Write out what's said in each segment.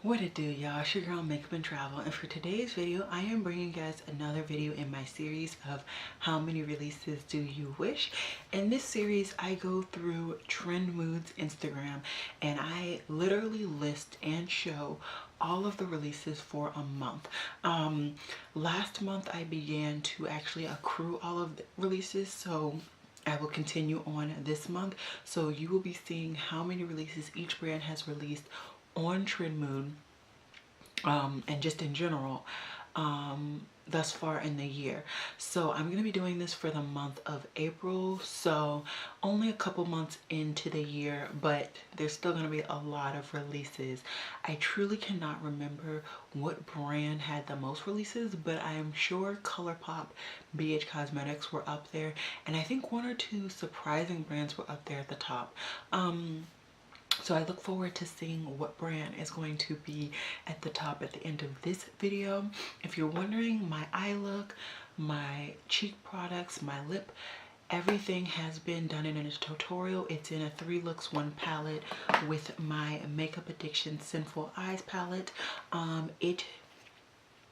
What it do, y'all? It's your girl Makeup and Travel, and for today's video I am bringing you guys another video in my series of how many releases do you wish. In this series I go through Trend Moods Instagram and I literally list and show all of the releases for a month. Last month I began to actually accrue all of the releases, so I will continue on this month. So you will be seeing how many releases each brand has released on Trend Mood and just in general thus far in the year. So I'm going to be doing this for the month of April, so only a couple months into the year, but there's still going to be a lot of releases. I truly cannot remember what brand had the most releases, but I am sure ColourPop, BH Cosmetics were up there, and I think one or two surprising brands were up there at the top. So I look forward to seeing what brand is going to be at the top at the end of this video. If you're wondering, my eye look, my cheek products, my lip, everything has been done in a tutorial. It's in a 3 looks 1 palette with my Makeup Addiction Sinful Eyes palette. It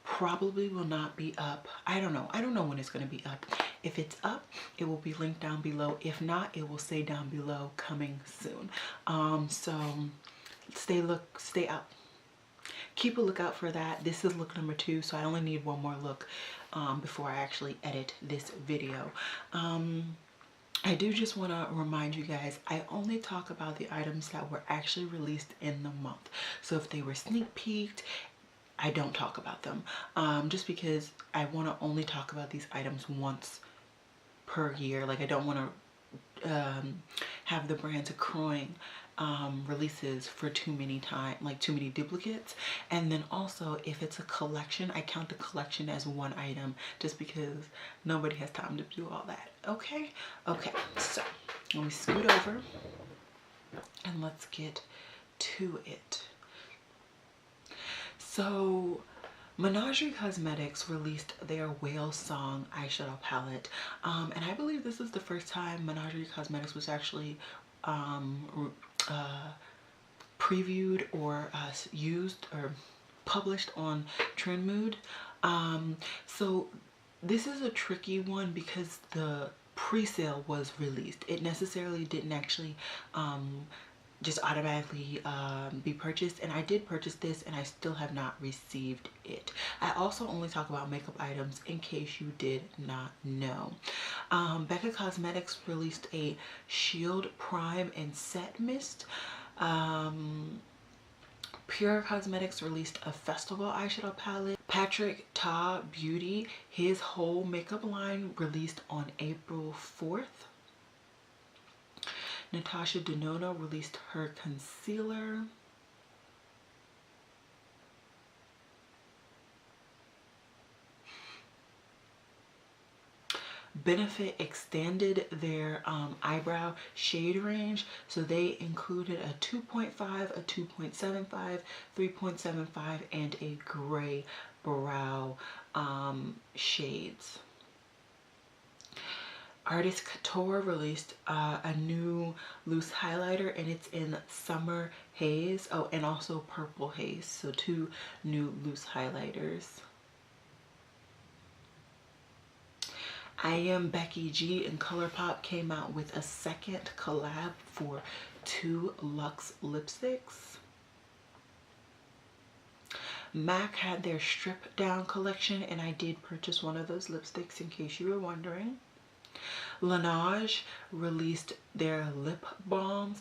probably will not be up. I don't know when it's going to be up. If it's up, it will be linked down below. If not, it will say down below coming soon. So stay out, keep a lookout for that. This is look number 2, so I only need one more look before I actually edit this video. I do just want to remind you guys, I only talk about the items that were actually released in the month. So if they were sneak peeked, I don't talk about them, just because I want to only talk about these items once per year. Like, I don't want to have the brands accruing releases for too many duplicates. And then also, if it's a collection, I count the collection as one item, just because nobody has time to do all that. Okay, so let me scoot over and let's get to it. So Menagerie Cosmetics released their Whale Song eyeshadow palette, and I believe this is the first time Menagerie Cosmetics was actually previewed or used or published on Trend Mood. So this is a tricky one because the pre-sale was released. It necessarily didn't actually just automatically be purchased, and I did purchase this and I still have not received it. I also only talk about makeup items in case you did not know. Becca Cosmetics released a Shield Prime and Set Mist. Pure Cosmetics released a Festival eyeshadow palette. Patrick Ta Beauty, his whole makeup line, released on April 4th. Natasha Denona released her concealer. Benefit extended their eyebrow shade range, so they included a 2.5, a 2.75, 3.75, and a gray brow shades. Artist Couture released a new loose highlighter, and it's in Summer Haze. Oh, and also Purple Haze. So 2 new loose highlighters. I Am Becky G and ColourPop came out with a second collab for 2 luxe lipsticks. MAC had their Strip Down collection, and I did purchase one of those lipsticks in case you were wondering. Laneige released their lip balms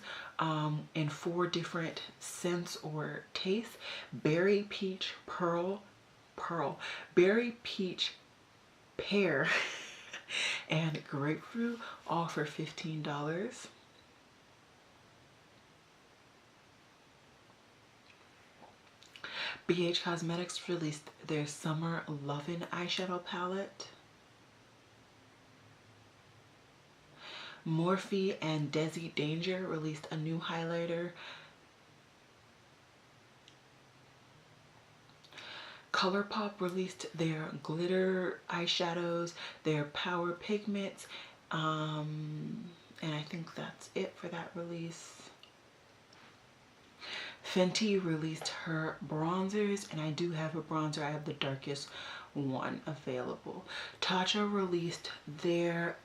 in 4 different scents or tastes: berry, peach, pearl, berry, peach, pear, and grapefruit, all for $15. BH Cosmetics released their Summer Lovin' eyeshadow palette. Morphe and Desi Danger released a new highlighter. ColourPop released their glitter eyeshadows, their power pigments, and I think that's it for that release. Fenty released her bronzers, and I do have a bronzer. I have the darkest one available. Tatcha released their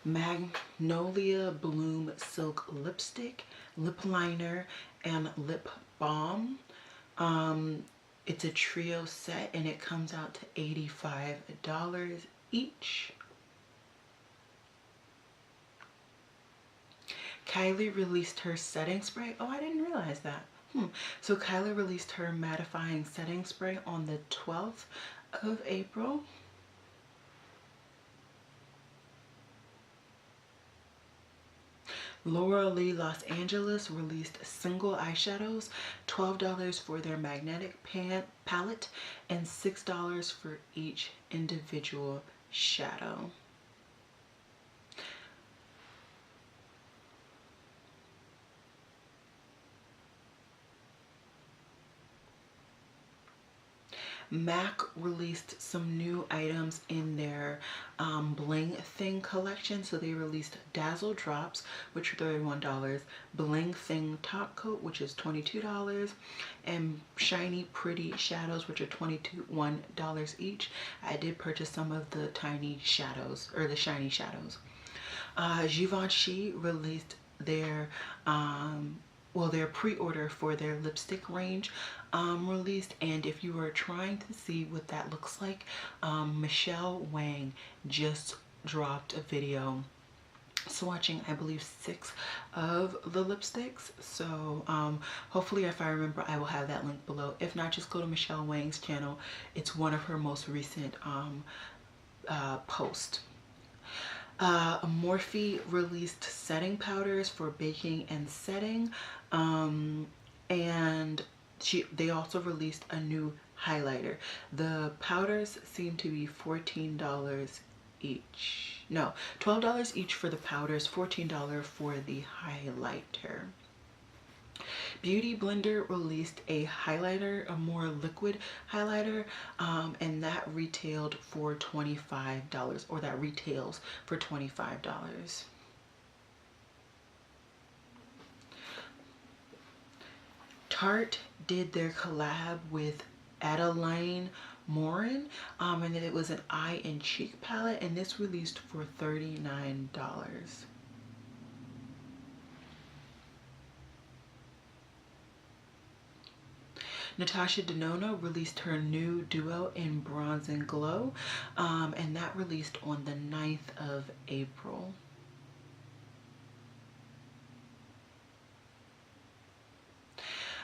Magnolia Bloom Silk Lipstick, Lip Liner, and Lip Balm. It's a trio set and it comes out to $85 each. Kylie released her setting spray. Oh, I didn't realize that. So Kylie released her mattifying setting spray on the 12th of April. Laura Lee Los Angeles released single eyeshadows, $12 for their magnetic palette and $6 for each individual shadow. MAC released some new items in their Bling Thing collection. So they released Dazzle Drops, which are $31, Bling Thing Top Coat, which is $22, and Shiny Pretty Shadows, which are $21 each. I did purchase some of the tiny shadows, or the shiny shadows. Givenchy released their their pre-order for their lipstick range released, and if you are trying to see what that looks like, Michelle Wang just dropped a video swatching, I believe, 6 of the lipsticks. So hopefully, if I remember, I will have that link below. If not, just go to Michelle Wang's channel. It's one of her most recent posts. Morphe released setting powders for baking and setting, and they also released a new highlighter. The powders seem to be $14 each. No, $12 each for the powders, $14 for the highlighter. Beauty Blender released a highlighter, a more liquid highlighter, and that retailed for $25, or that retails for $25. Tarte did their collab with Adeline Morin, and it was an eye and cheek palette, and this released for $39. Natasha Denona released her new duo in Bronze and Glow, and that released on the 9th of April.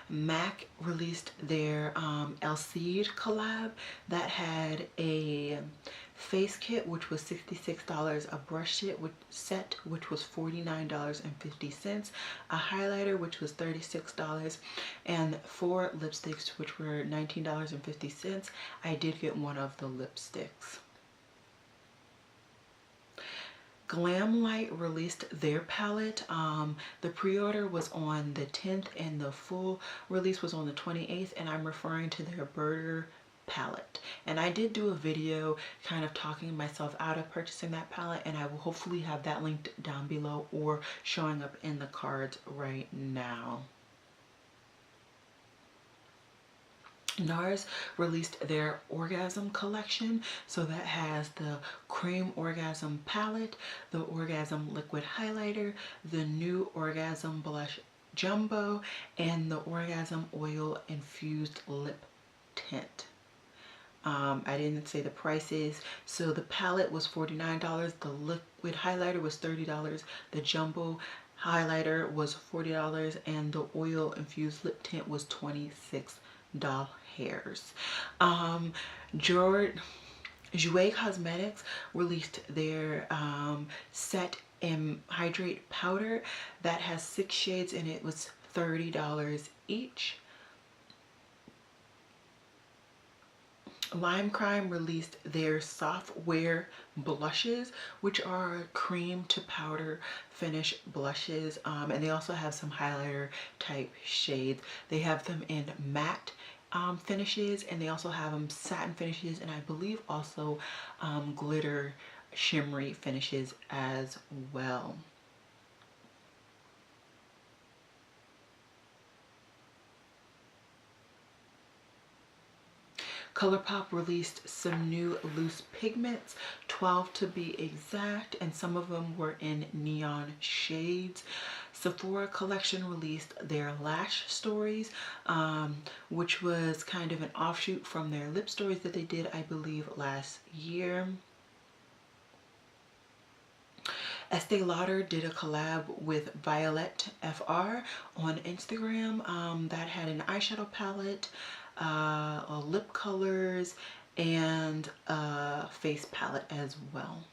MAC released their Elixir collab that had a face kit, which was $66, a brush set, which was $49.50, a highlighter, which was $36, and 4 lipsticks, which were $19.50. I did get one of the lipsticks. Glamlight released their palette. The pre-order was on the 10th and the full release was on the 28th, and I'm referring to their Burger palette. And I did do a video kind of talking myself out of purchasing that palette, and I will hopefully have that linked down below or showing up in the cards right now. NARS released their Orgasm collection, so that has the Cream Orgasm palette, the Orgasm liquid highlighter, the new Orgasm blush jumbo, and the Orgasm oil infused lip tint. I didn't say the prices. So the palette was $49, the liquid highlighter was $30, the jumbo highlighter was $40, and the oil infused lip tint was $26. Jouer Cosmetics released their Set and Hydrate powder that has 6 shades and it was $30 each. Lime Crime released their Softwear blushes, which are cream to powder finish blushes, and they also have some highlighter type shades. They have them in matte finishes, and they also have them satin finishes, and I believe also glitter shimmery finishes as well. ColourPop released some new loose pigments, 12 to be exact, and some of them were in neon shades. Sephora Collection released their Lash Stories, which was kind of an offshoot from their lip stories that they did, I believe, last year. Estee Lauder did a collab with Violet FR on Instagram that had an eyeshadow palette, lip colors, and a face palette as well.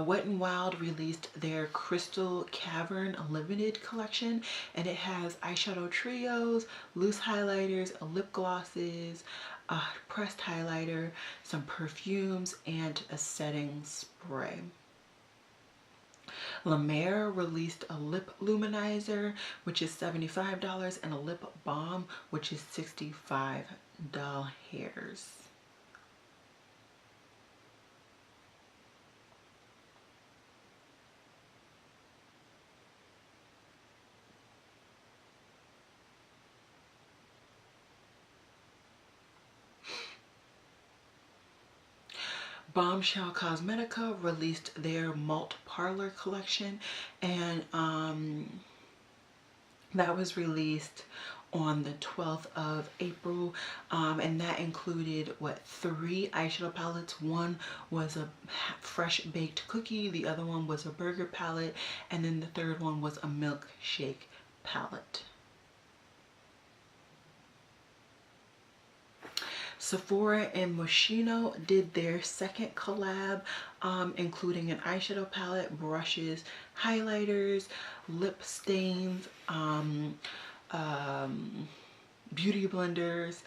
Wet n Wild released their Crystal Cavern Limited collection, and it has eyeshadow trios, loose highlighters, lip glosses, a pressed highlighter, some perfumes, and a setting spray. La Mer released a lip luminizer, which is $75, and a lip balm, which is $65. Bombshell Cosmetica released their Malt Parlor collection, and that was released on the 12th of April, and that included 3 eyeshadow palettes. One was a fresh baked cookie, the other one was a burger palette, and then the third one was a milkshake palette. Sephora and Moschino did their second collab, including an eyeshadow palette, brushes, highlighters, lip stains, beauty blenders,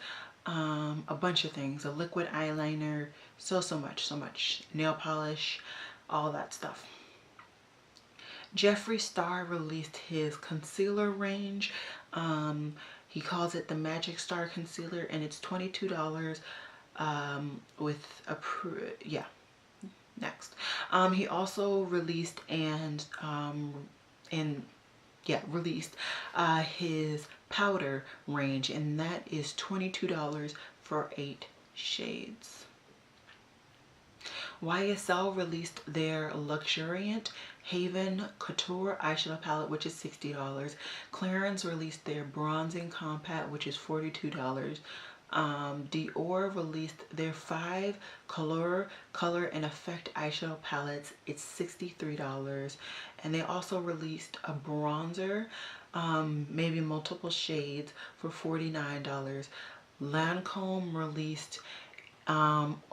a bunch of things, a liquid eyeliner, so much, nail polish, all that stuff. Jeffree Star released his concealer range. He calls it the Magic Star Concealer, and it's $22 with a, next. He also released released his powder range, and that is $22 for 8 shades. YSL released their Luxuriant Haven Couture eyeshadow palette, which is $60. Clarins released their Bronzing Compact, which is $42. Dior released their 5 color and effect eyeshadow palettes. It's $63. And they also released a bronzer, maybe multiple shades, for $49. Lancome released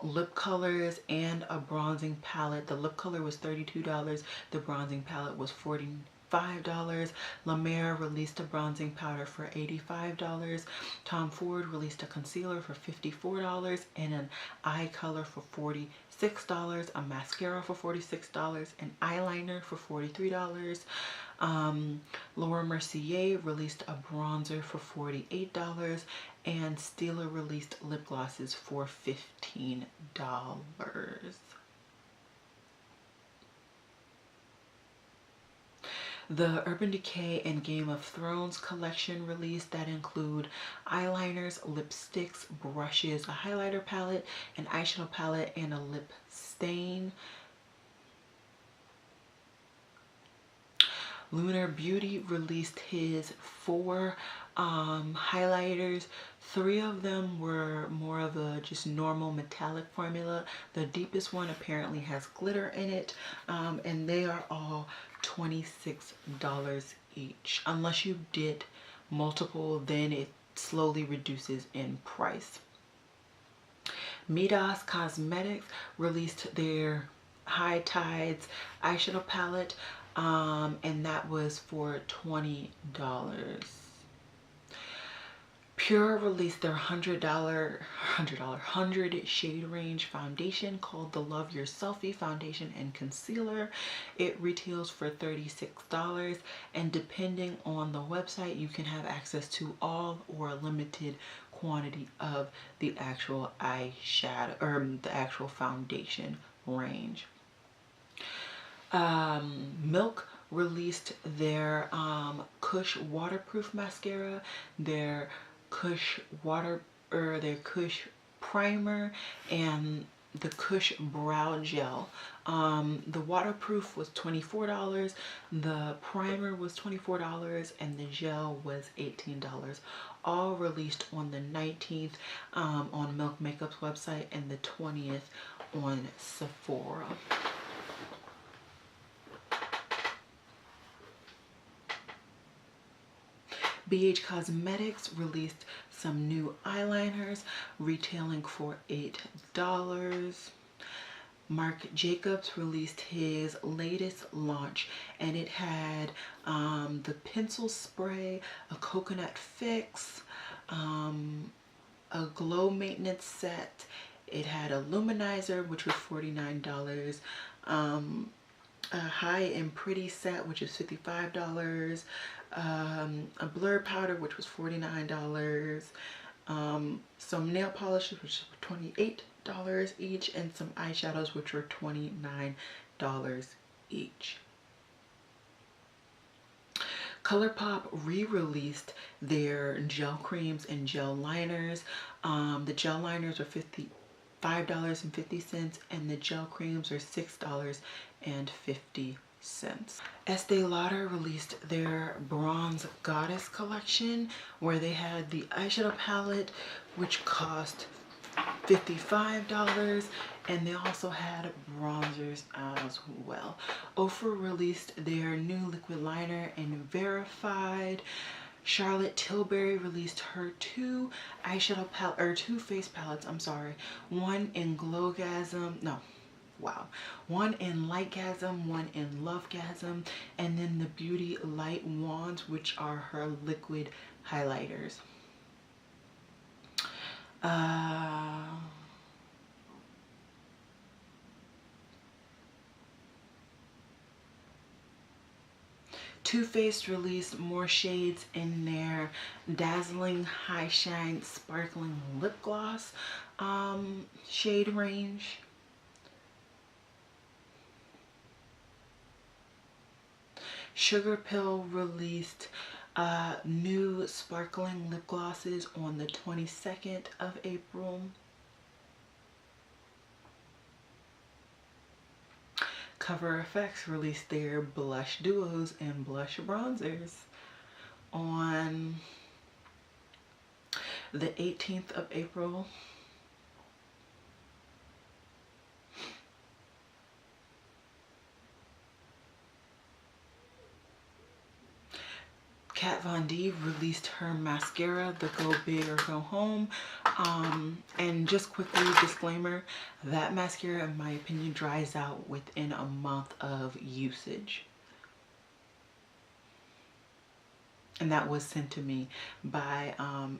lip colors and a bronzing palette. The lip color was $32. The bronzing palette was $45. La Mer released a bronzing powder for $85. Tom Ford released a concealer for $54 and an eye color for $46, a mascara for $46, an eyeliner for $43. Laura Mercier released a bronzer for $48, and Stila released lip glosses for $15. The Urban Decay and Game of Thrones collection released that include eyeliners, lipsticks, brushes, a highlighter palette, an eyeshadow palette, and a lip stain. Lunar Beauty released his 4 highlighters. 3 of them were more of a just normal metallic formula. The deepest one apparently has glitter in it, and they are all $26 each. Unless you did multiple, then it slowly reduces in price. Midas Cosmetics released their High Tides eyeshadow palette, and that was for $20. Pure released their $100 shade range foundation called the Love Your Selfie Foundation and Concealer. It retails for $36, and depending on the website, you can have access to all or a limited quantity of the actual eyeshadow or the actual foundation range. Milk released their Kush waterproof mascara, their Kush their Kush primer, and the Kush brow gel. The waterproof was $24, the primer was $24, and the gel was $18. All released on the 19th on Milk Makeup's website and the 20th on Sephora. BH Cosmetics released some new eyeliners retailing for $8. Marc Jacobs released his latest launch, and it had the pencil spray, a coconut fix, a glow maintenance set. It had a luminizer, which was $49, a high and pretty set, which is $55, a blur powder, which was $49, some nail polishes, which were $28 each, and some eyeshadows, which were $29 each. ColourPop re-released their gel creams and gel liners. The gel liners are $5.50 and the gel creams are $6.50. Estee Lauder released their Bronze Goddess collection, where they had the eyeshadow palette, which cost $55, and they also had bronzers as well. Ofra released their new liquid liner in Verified. Charlotte Tilbury released her two eyeshadow palette, or two face palettes, I'm sorry. One in one in Lightgasm, one in Lovegasm, and then the Beauty Light Wands, which are her liquid highlighters. Too Faced released more shades in their Dazzling High Shine Sparkling Lip Gloss shade range. Sugar Pill released new sparkling lip glosses on the 22nd of April. Cover FX released their blush duos and blush bronzers on the 18th of April. Kat Von D released her mascara, the Go Big or Go Home. And just quickly, disclaimer, that mascara, in my opinion, dries out within a month of usage. And that was sent to me by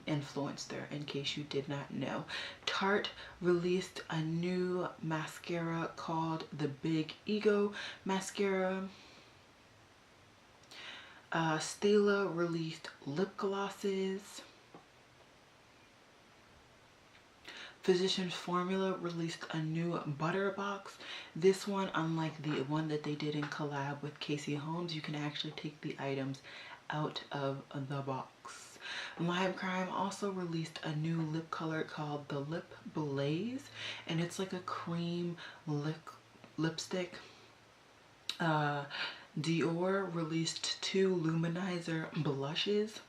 Influencer, in case you did not know. Tarte released a new mascara called the Big Ego Mascara. Stila released lip glosses. Physicians Formula released a new butter box. This one, unlike the one that they did in collab with Casey Holmes, you can actually take the items out of the box. Lime Crime also released a new lip color called the Lip Blaze, and it's like a cream lipstick. Dior released two luminizer blushes,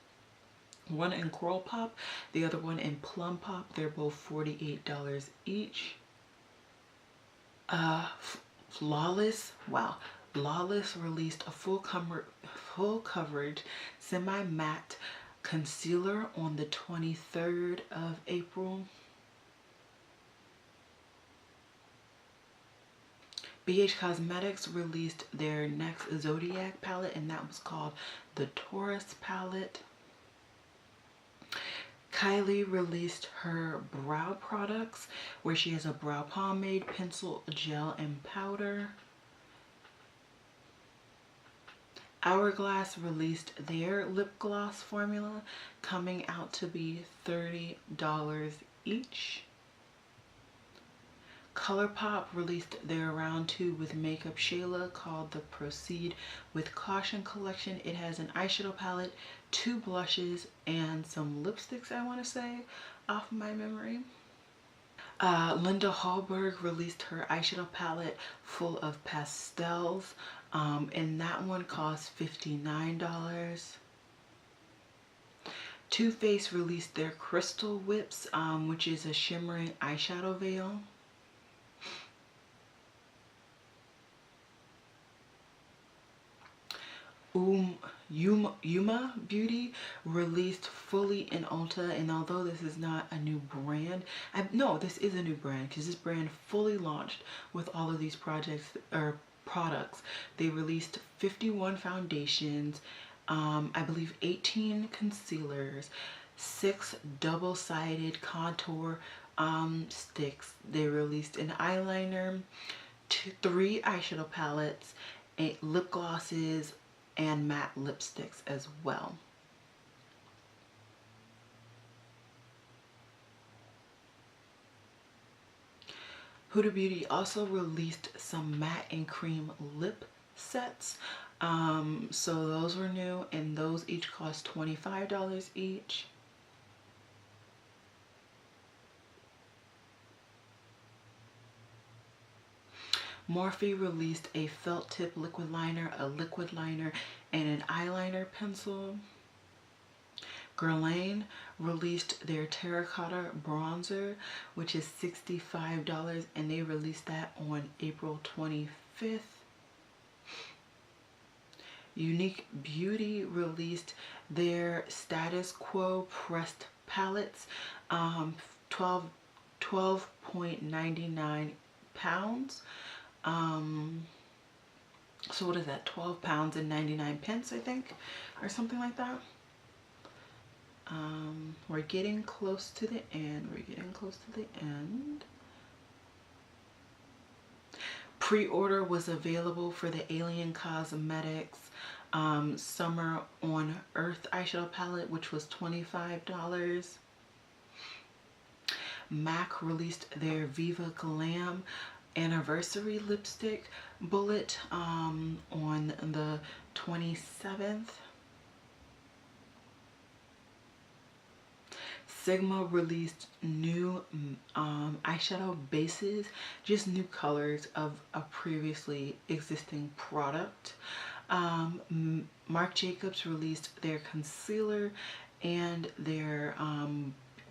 one in Coral Pop, the other one in Plum Pop. They're both $48 each. Flawless released a full coverage semi-matte concealer on the 23rd of April. BH Cosmetics released their next Zodiac palette, and that was called the Taurus palette. Kylie released her brow products, where she has a brow pomade, pencil, gel, and powder. Hourglass released their lip gloss formula, coming out to be $30 each. ColourPop released their round 2 with Makeup Shayla called the Proceed with Caution collection. It has an eyeshadow palette, 2 blushes, and some lipsticks, I want to say, off my memory. Linda Hallberg released her eyeshadow palette full of pastels, and that one cost $59. Too Faced released their Crystal Whips, which is a shimmering eyeshadow veil. Yuma Beauty released Fully in Ulta, and although this is not a new brand, no, this is a new brand because this brand fully launched with all of these products. They released 51 foundations, I believe 18 concealers, 6 double-sided contour sticks. They released an eyeliner, 3 eyeshadow palettes, 8 lip glosses, and matte lipsticks as well. Huda Beauty also released some matte and cream lip sets. So those were new, and those each cost $25 each. Morphe released a felt tip liquid liner, a liquid liner, and an eyeliner pencil. Guerlain released their terracotta bronzer, which is $65, and they released that on April 25th. Unique Beauty released their Status Quo pressed palettes, 12.99 pounds. So what is that, 12 pounds and 99 pence, I think, or something like that. We're getting close to the end. Pre-order was available for the Alien Cosmetics Summer on Earth eyeshadow palette, which was $25. MAC released their Viva Glam anniversary lipstick bullet on the 27th. Sigma released new eyeshadow bases, just new colors of a previously existing product. Marc Jacobs released their concealer and their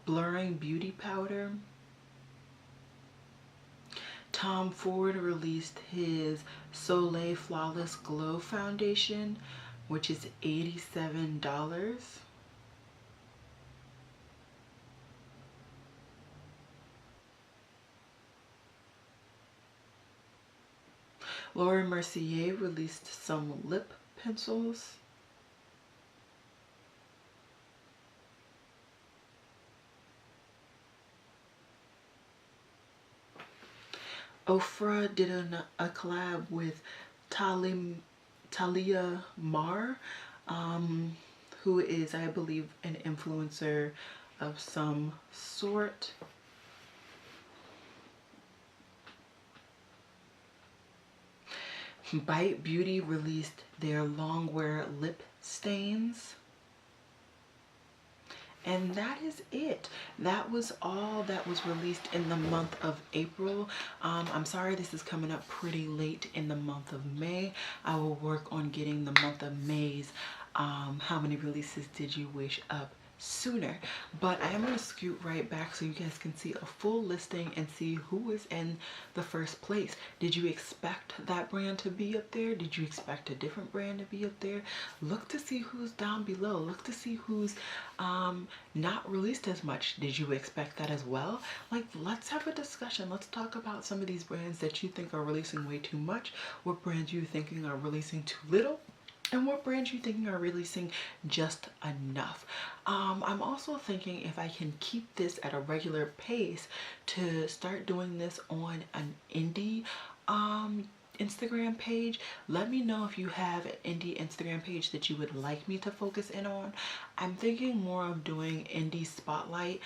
blurring beauty powder. Tom Ford released his Soleil Flawless Glow Foundation, which is $87. Laura Mercier released some lip pencils. Ofra did a collab with Talia Mar, who is, I believe, an influencer of some sort. Bite Beauty released their Longwear lip stains. And that is it. That was all that was released in the month of April. I'm sorry this is coming up pretty late in the month of May. I will work on getting the month of May's how many releases did you wish up sooner. But I am going to scoot right back so you guys can see a full listing and see who is in the first place. Did you expect that brand to be up there? Did you expect a different brand to be up there? Look to see who's down below. Look to see who's not released as much. Did you expect that as well? Like, let's have a discussion. Let's talk about some of these brands that you think are releasing way too much, what brands you thinking are releasing too little, and what brands you thinking are releasing just enough. I'm also thinking if I can keep this at a regular pace to start doing this on an indie Instagram page. Let me know if you have an indie Instagram page that you would like me to focus in on. I'm thinking more of doing indie spotlight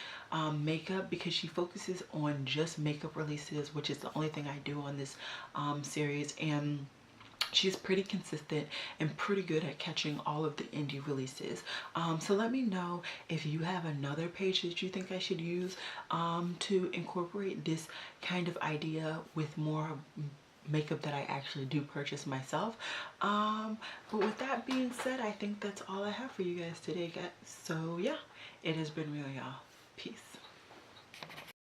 makeup, because she focuses on just makeup releases, which is the only thing I do on this series, and she's pretty consistent and pretty good at catching all of the indie releases. So let me know if you have another page that you think I should use to incorporate this kind of idea with more makeup that I actually do purchase myself. But with that being said, I think that's all I have for you guys today, guys. So yeah, it has been real, y'all. Peace.